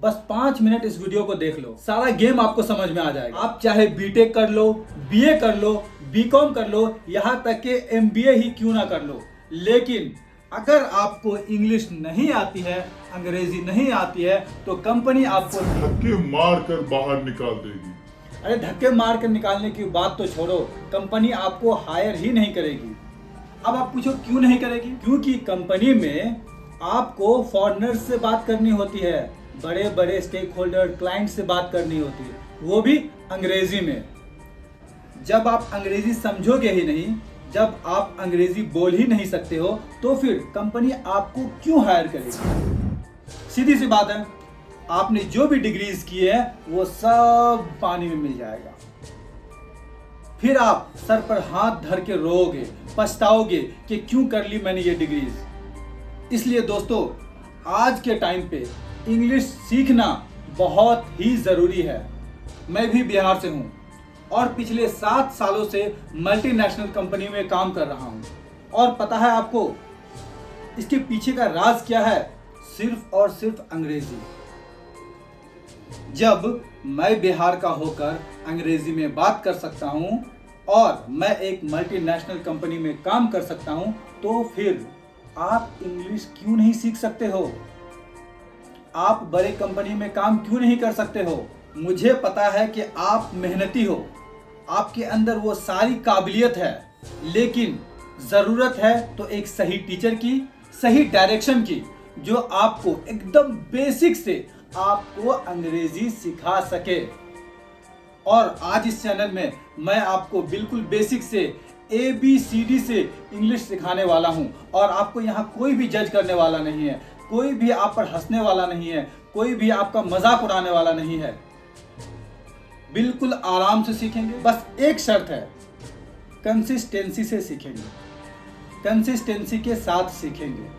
बस 5 मिनट इस वीडियो को देख लो, सारा गेम आपको समझ में आ जाएगा। आप चाहे बीटेक कर लो, बीए कर लो, बीकॉम कर लो, यहाँ तक के एमबीए ही क्यों ना कर लो, लेकिन अगर आपको इंग्लिश नहीं आती है, अंग्रेजी नहीं आती है, तो कंपनी आपको धक्के मार कर बाहर निकाल देगी। अरे धक्के मार कर निकालने की बात तो छोड़ो, कंपनी आपको हायर ही नहीं करेगी। अब आप पूछो क्यों नहीं करेगी? क्योंकि कंपनी में आपको फॉरेनर्स से बात करनी होती है, बड़े बड़े स्टेक होल्डर क्लाइंट से बात करनी होती है, वो भी अंग्रेजी में। जब आप अंग्रेजी समझोगे ही नहीं, जब आप अंग्रेजी बोल ही नहीं सकते हो, तो फिर कंपनी आपको क्यों हायर करेगी? सीधी सी बात है, आपने जो भी डिग्रीज की है वो सब पानी में मिल जाएगा। फिर आप सर पर हाथ धर के रोओगे, पछताओगे कि क्यों कर ली मैंने ये डिग्रीज। इसलिए दोस्तों, आज के टाइम पे इंग्लिश सीखना बहुत ही जरूरी है। मैं भी बिहार से हूँ और पिछले 7 सालों से मल्टीनेशनल कंपनी में काम कर रहा हूँ। और पता है आपको इसके पीछे का राज क्या है? सिर्फ और सिर्फ अंग्रेजी। जब मैं बिहार का होकर अंग्रेजी में बात कर सकता हूं और मैं एक मल्टीनेशनल कंपनी में काम कर सकता हूं, तो फिर आप इंग्लिश क्यों नहीं सीख सकते हो? आप बड़े कंपनी में काम क्यों नहीं कर सकते हो? मुझे पता है कि आप मेहनती हो, आपके अंदर वो सारी काबिलियत है, लेकिन जरूरत है तो एक सही टीचर की, सही डायरेक्शन की, जो आपको एकदम बेसिक से आपको अंग्रेजी सिखा सके। और आज इस चैनल में मैं आपको बिल्कुल बेसिक से ABCD से इंग्लिश सिखाने वाला हूं। और आपको यहाँ कोई भी जज करने वाला नहीं है, कोई भी आप पर हंसने वाला नहीं है, कोई भी आपका मजाक उड़ाने वाला नहीं है। बिल्कुल आराम से सीखेंगे। बस एक शर्त है, कंसिस्टेंसी से सीखेंगे, कंसिस्टेंसी के साथ सीखेंगे।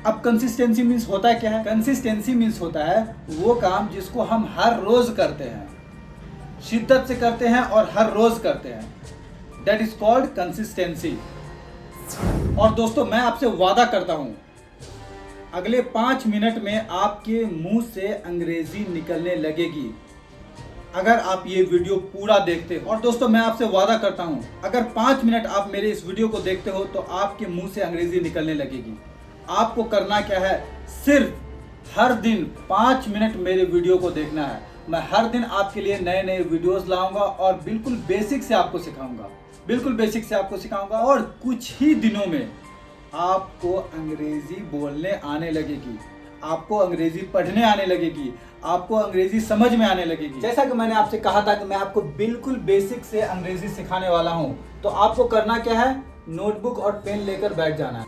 अब कंसिस्टेंसी मीन्स होता है क्या है? कंसिस्टेंसी मीन्स होता है वो काम जिसको हम हर रोज करते हैं, शिद्दत से करते हैं और हर रोज करते हैं। That is called consistency. और दोस्तों, मैं आपसे वादा करता हूं, अगले 5 मिनट में आपके मुंह से अंग्रेजी निकलने लगेगी, अगर आप ये वीडियो पूरा देखते हो। और दोस्तों, मैं आपसे वादा करता हूं, अगर 5 मिनट आप मेरे इस वीडियो को देखते हो तो आपके मुंह से अंग्रेजी निकलने लगेगी। आपको करना क्या है? सिर्फ हर दिन 5 मिनट मेरे वीडियो को देखना है। मैं हर दिन आपके लिए नए नए वीडियोस लाऊंगा और बिल्कुल बेसिक से आपको सिखाऊंगा, बिल्कुल बेसिक से आपको सिखाऊंगा। और कुछ ही दिनों में आपको अंग्रेजी बोलने आने लगेगी, आपको अंग्रेजी पढ़ने आने लगेगी, आपको अंग्रेजी समझ में आने लगेगी। जैसा कि मैंने आपसे कहा था कि मैं आपको बिल्कुल बेसिक से अंग्रेजी सिखाने वाला हूं, तो आपको करना क्या है? नोटबुक और पेन लेकर बैठ जाना है।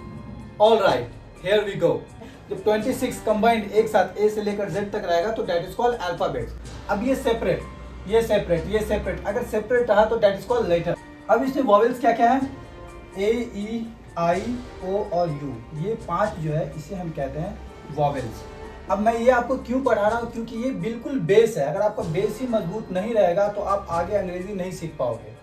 All right, here we go. जब 26 कंबाइंड एक साथ ए से लेकर जेड तक रहेगा तो दैट इज कॉल्ड अल्फाबेट्स। अब ये सेपरेट, ये सेपरेट, ये सेपरेट, अगर सेपरेट रहा तो दैट इज कॉल्ड लेटर। अब इसमें वॉवेल्स क्या क्या है? ए, ई, आई, ओ और यू, ये 5 जो है इसे हम कहते हैं वॉवेल्स। अब मैं ये आपको क्यों पढ़ा रहा हूँ? क्योंकि ये बिल्कुल बेस है। अगर आपका बेस ही मजबूत नहीं रहेगा तो आप आगे अंग्रेजी नहीं सीख पाओगे।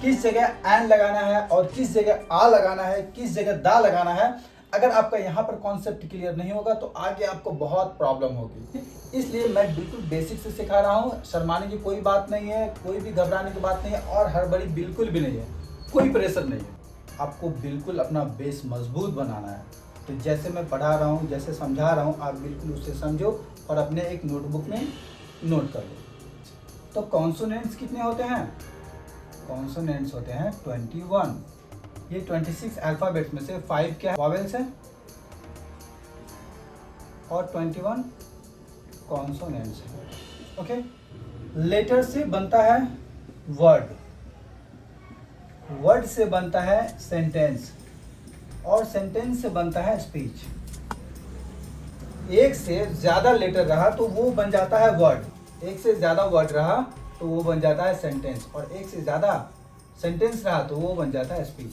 किस जगह एन लगाना है और किस जगह आ लगाना है, किस जगह दा लगाना है, अगर आपका यहाँ पर कॉन्सेप्ट क्लियर नहीं होगा तो आगे आपको बहुत प्रॉब्लम होगी। इसलिए मैं बिल्कुल बेसिक से सिखा रहा हूँ। शर्माने की कोई बात नहीं है, कोई भी घबराने की बात नहीं है और हड़बड़ी बिल्कुल भी नहीं है, कोई प्रेशर नहीं है। आपको बिल्कुल अपना बेस मजबूत बनाना है। तो जैसे मैं पढ़ा रहा हूँ, जैसे समझा रहा हूँ, आप बिल्कुल उसे समझो और अपने एक नोटबुक में नोट कर लो। तो कॉन्सोनेंट्स कितने होते हैं? कॉन्सोनेंट्स होते हैं 21। ये 26 अल्फाबेट्स में से 5 क्या वॉवेल्स है और 21 कॉन्सोनेंट्स है। ओके, लेटर से बनता है वर्ड, वर्ड से बनता है सेंटेंस और सेंटेंस से बनता है स्पीच। एक से ज्यादा लेटर रहा तो वो बन जाता है वर्ड, एक से ज्यादा वर्ड रहा तो वो बन जाता है सेंटेंस, और एक से ज्यादा सेंटेंस रहा तो वो बन जाता है स्पीच।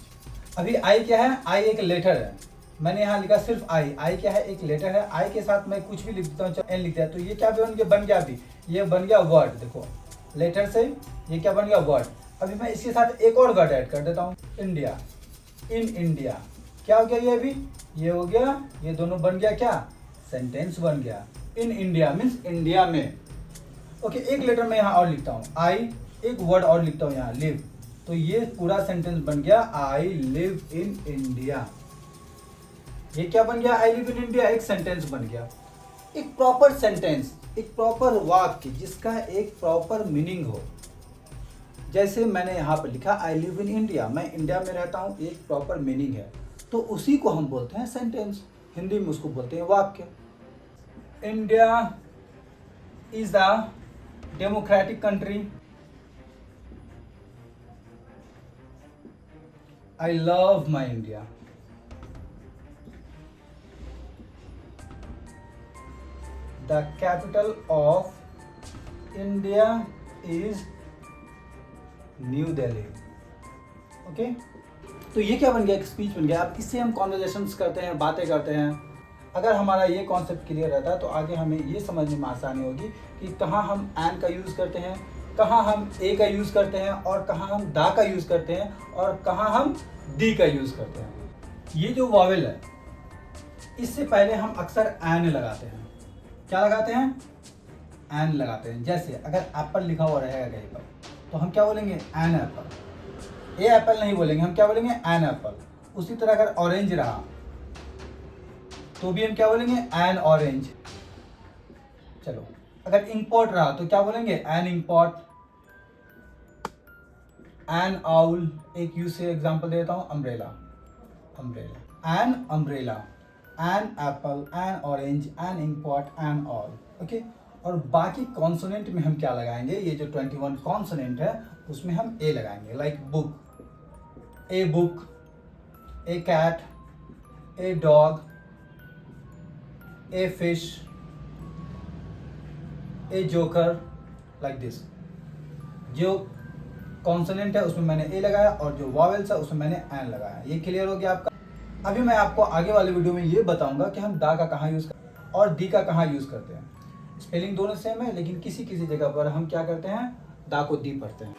अभी आई क्या है? आई एक लेटर है। मैंने यहाँ लिखा सिर्फ आई। आई क्या है? एक लेटर है। आई के साथ मैं कुछ भी लिखता हूँ, एन लिखता है, तो ये क्या बन गया? अभी ये बन गया वर्ड। देखो, लेटर से ये क्या बन गया? वर्ड। अभी मैं इसके साथ एक और वर्ड ऐड कर देता हूँ, इंडिया, इन इंडिया। क्या हो गया? ये अभी ये हो गया, ये दोनों बन गया क्या? सेंटेंस बन गया। इन इंडिया मीन्स इंडिया में। ओके, एक लेटर मैं यहाँ और लिखता हूँ, आई, एक वर्ड और लिखता हूँ यहाँ, लिव। तो ये पूरा सेंटेंस बन गया आई लिव इन इंडिया। ये क्या बन गया? आई लिव इन इंडिया, एक सेंटेंस बन गया। एक प्रॉपर सेंटेंस, एक प्रॉपर वाक्य जिसका एक प्रॉपर मीनिंग हो। जैसे मैंने यहाँ पर लिखा आई लिव इन इंडिया, मैं इंडिया में रहता हूँ, एक प्रॉपर मीनिंग है, तो उसी को हम बोलते हैं सेंटेंस। हिंदी में उसको बोलते हैं वाक्य। India is a democratic country. I love my India. The capital of India is new Delhi. Okay, तो ये क्या बन गया? एक स्पीच बन गया। अब इससे हम कॉन्वर्जेशंस करते हैं, बातें करते हैं। अगर हमारा ये कॉन्सेप्ट क्लियर रहता है तो आगे हमें ये समझने में आसानी होगी कि कहाँ हम एन का यूज़ करते हैं, कहाँ हम ए का यूज़ करते हैं, और कहाँ हम दा का यूज़ करते हैं, और कहाँ हम दी का यूज़ करते हैं। ये जो वॉवेल है, इससे पहले हम अक्सर एन लगाते हैं। क्या लगाते हैं? एन लगाते हैं। जैसे अगर एप्पल लिखा हुआ रहेगा कहीं पर तो हम क्या बोलेंगे? An Apple. ए एप्पल नहीं बोलेंगे, हम क्या बोलेंगे? An apple. उसी तरह अगर ऑरेंज रहा तो भी हम क्या बोलेंगे? An orange. चलो, अगर इंपोर्ट रहा तो क्या बोलेंगे? An import. एन आउल, एक यूज से एग्जांपल देता हूं, umbrella. Umbrella, an umbrella, an apple, an orange, an import, an all. Okay, और बाकी कॉन्सोनेंट में हम क्या लगाएंगे? ये जो 21 कॉन्सोनेंट है उसमें हम ए लगाएंगे। Like book, a book, a cat, a dog, a fish, a joker, like this. जो कॉन्सोनेंट है उसमें मैंने ए लगाया और जो वॉवेल्स है उसमें मैंने एन लगाया। ये क्लियर हो गया आपका? अभी मैं आपको आगे वाले वीडियो में ये बताऊंगा कि हम दा का कहाँ यूज़ करते हैं और दी का कहाँ यूज़ करते हैं। स्पेलिंग दोनों सेम है, लेकिन किसी किसी जगह पर हम क्या करते हैं? दा को दी पढ़ते हैं।